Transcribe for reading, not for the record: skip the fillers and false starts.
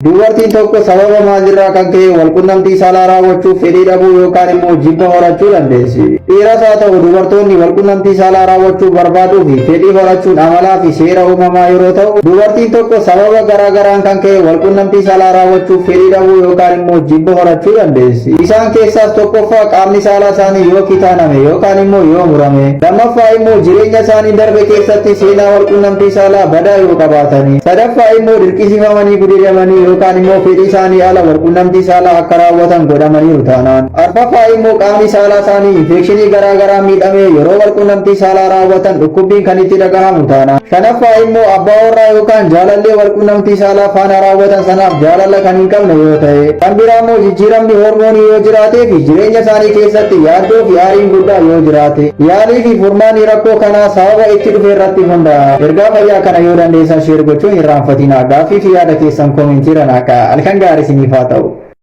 Dubartiin tokko sababa maalirraa kan ka'e walqunnamtii saalaa raawwachuuf fedhii dhabuu yookaan immoo jibba horachuu dandeessi. Dhiiras haa ta'u dubartoonni walqunnamtii saalaa raawwachuu barbaaduu fi fedhii horachuun amalaa fi seera uumamaa yeroo ta'u, dubartiin tokko sababa garaagaraan kan ka'e walqunnamtii saalaa raawwachuuf fedhii dhabuu yookaan immoo jibba horachuu dandeessi. Isaan keessaas tokkoffaa qaamni saalaa isaanii yoo kitaaname yookaan immoo yoo murame. Lammaffaa immoo jireenya isaanii darbe keessatti seenaa walqunnamtii saalaa badaa yoo qabaatani. Sadaffaa immoo dirqisiifamanii gudeedamanii yookaan immoo fedhii isaanii ala walqunnamtii saalaa akka raawwatan godhamaniiru taanaan. Arfaffaa immoo qaamni saalaa isaanii infekshinii garaagaraa miidhamee yeroo walqunnamtii saalaa raawwatan dhukkubbiin kan itti dhagahamu taanaan. Shanaffaa immoo abbaa warraa yookaan jaalallee walqunnamtii saalaa faana raawwatan sanaaf jaalala kan hin qabne yoo ta'e. Kan biraa immoo jijjiiramni hormoonii yoo jiraatee fi jireenya isaanii keessatti yaaddoo fi aariin guddaa yoo jiraate. Yaalii fi furmaanni rakkoo kanaa sababa itti dhufe irratti hundaa'a. Ergaa fayyaa kana yoo dandeessan sheer gochuun hin irraanfatinaa. Gaaffii fi yaada keessan koomentiiraan akka halkan gaarii isiniif haa ta'u.